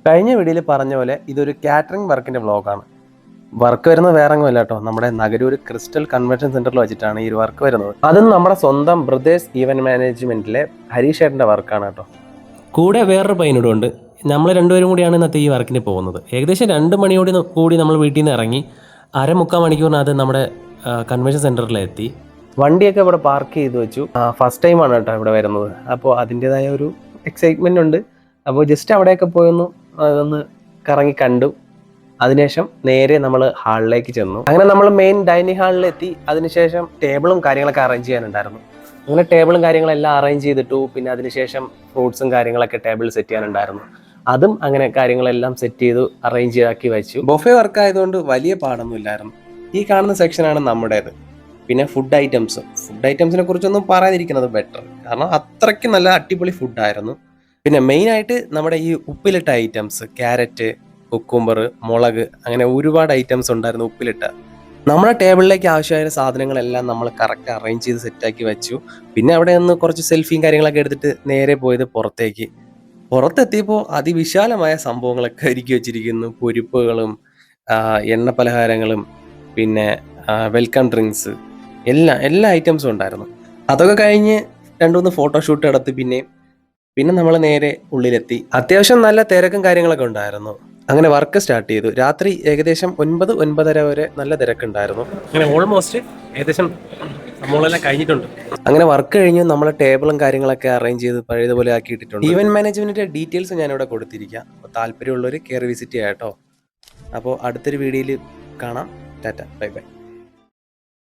കഴിഞ്ഞ വീഡിയോയിൽ പറഞ്ഞ പോലെ ഇതൊരു കാറ്ററിംഗ് വർക്കിൻ്റെ വ്ളോഗാണ്. വർക്ക് വരുന്നത് വേറെ ഒന്നുമല്ല കേട്ടോ, നമ്മുടെ നഗരൂർ ക്രിസ്റ്റൽ കൺവെൻഷൻ സെൻറ്ററിൽ വെച്ചിട്ടാണ് ഈ വർക്ക് വരുന്നത്. അതും നമ്മുടെ സ്വന്തം ബ്രദേഴ്സ് ഈവൻറ്റ് മാനേജ്മെൻറ്റിലെ ഹരീഷേട്ടൻ്റെ വർക്കാണ് കേട്ടോ. കൂടെ വേറൊരു പയ്യനോടും ഉണ്ട്. നമ്മൾ രണ്ടുപേരും കൂടിയാണ് ഇന്നത്തെ ഈ വർക്കിന് പോകുന്നത്. ഏകദേശം 2 മണിയോട് കൂടി നമ്മൾ വീട്ടിൽ നിന്ന് ഇറങ്ങി 3/4 മണിക്കൂറിനകത്ത് നമ്മുടെ കൺവെൻഷൻ സെൻറ്ററിലെത്തി. വണ്ടിയൊക്കെ ഇവിടെ പാർക്ക് ചെയ്ത് വെച്ചു. ഫസ്റ്റ് ടൈമാണ് കേട്ടോ ഇവിടെ വരുന്നത്. അപ്പോൾ അതിൻ്റെതായ ഒരു എക്സൈറ്റ്മെൻ്റ് ഉണ്ട്. അപ്പോൾ ജസ്റ്റ് അവിടെയൊക്കെ പോയൊന്ന് അതൊന്ന് കറങ്ങി കണ്ടു. അതിനുശേഷം നേരെ നമ്മൾ ഹാളിലേക്ക് ചെന്നു. അങ്ങനെ നമ്മൾ മെയിൻ ഡൈനിങ് ഹാളിലെത്തി. അതിനുശേഷം ടേബിളും കാര്യങ്ങളൊക്കെ അറേഞ്ച് ചെയ്യാനുണ്ടായിരുന്നു. അങ്ങനെ ടേബിളും കാര്യങ്ങളെല്ലാം അറേഞ്ച് ചെയ്തിട്ടു. പിന്നെ അതിനുശേഷം ഫ്രൂട്ട്സും കാര്യങ്ങളൊക്കെ ടേബിളിൽ സെറ്റ് ചെയ്യാനുണ്ടായിരുന്നു. അതും അങ്ങനെ കാര്യങ്ങളെല്ലാം സെറ്റ് ചെയ്തു അറേഞ്ച് ആക്കി വെച്ചു. ബൊഫെ വർക്ക് ആയതുകൊണ്ട് വലിയ പാടൊന്നും ഇല്ലായിരുന്നു. ഈ കാണുന്ന സെക്ഷനാണ് നമ്മുടേത്. പിന്നെ ഫുഡ് ഐറ്റംസിനെ കുറിച്ചൊന്നും പറയാതിരിക്കുന്നത് ബെറ്റർ, കാരണം അത്രയ്ക്ക് നല്ല അടിപൊളി ഫുഡായിരുന്നു. പിന്നെ മെയിനായിട്ട് നമ്മുടെ ഈ ഉപ്പിലിട്ട ഐറ്റംസ്, ക്യാരറ്റ്, കുക്കുംബർ, മുളക്, അങ്ങനെ ഒരുപാട് ഐറ്റംസ് ഉണ്ടായിരുന്നു ഉപ്പിലിട്ട. നമ്മുടെ ടേബിളിലേക്ക് ആവശ്യമായ സാധനങ്ങളെല്ലാം നമ്മൾ കറക്റ്റ് അറേഞ്ച് ചെയ്ത് സെറ്റാക്കി വെച്ചു. പിന്നെ അവിടെ നിന്ന് കുറച്ച് സെൽഫിയും കാര്യങ്ങളൊക്കെ എടുത്തിട്ട് നേരെ പോയത് പുറത്തേക്ക്. പുറത്തെത്തിയപ്പോൾ അതിവിശാലമായ സംഭവങ്ങളൊക്കെ ഒരുക്കി വെച്ചിരിക്കുന്നു. പൊരിപ്പുകളും എണ്ണ പലഹാരങ്ങളും പിന്നെ വെൽക്കം ഡ്രിങ്ക്സ്, എല്ലാ ഐറ്റംസും ഉണ്ടായിരുന്നു. അതൊക്കെ കഴിഞ്ഞ് 2-3 ഫോട്ടോഷൂട്ട് നടത്തി പിന്നെ നമ്മൾ നേരെ ഉള്ളിലെത്തി. അത്യാവശ്യം നല്ല തിരക്കും കാര്യങ്ങളൊക്കെ ഉണ്ടായിരുന്നു. അങ്ങനെ വർക്ക് സ്റ്റാർട്ട് ചെയ്തു. രാത്രി ഏകദേശം 9-9:30 വരെ നല്ല തിരക്കുണ്ടായിരുന്നു. അങ്ങനെ ഓൾമോസ്റ്റ് ഏകദേശം നമ്മളെല്ലാം കഴിഞ്ഞിട്ടുണ്ട്. അങ്ങനെ വർക്ക് കഴിഞ്ഞ് നമ്മൾ ടേബിളും കാര്യങ്ങളൊക്കെ അറേഞ്ച് ചെയ്ത് പഴയതുപോലെ ആക്കിയിട്ടുണ്ട്. ഈവൻറ്റ് മാനേജ്മെൻറ്റിൻ്റെ ഡീറ്റെയിൽസ് ഞാനിവിടെ കൊടുത്തിരിക്കാം. അപ്പോൾ താല്പര്യമുള്ളവർ കയറി വിസിറ്റ് ചെയ്യാം കേട്ടോ. അപ്പോൾ അടുത്തൊരു വീഡിയോയിൽ കാണാം. Tata, bye bye.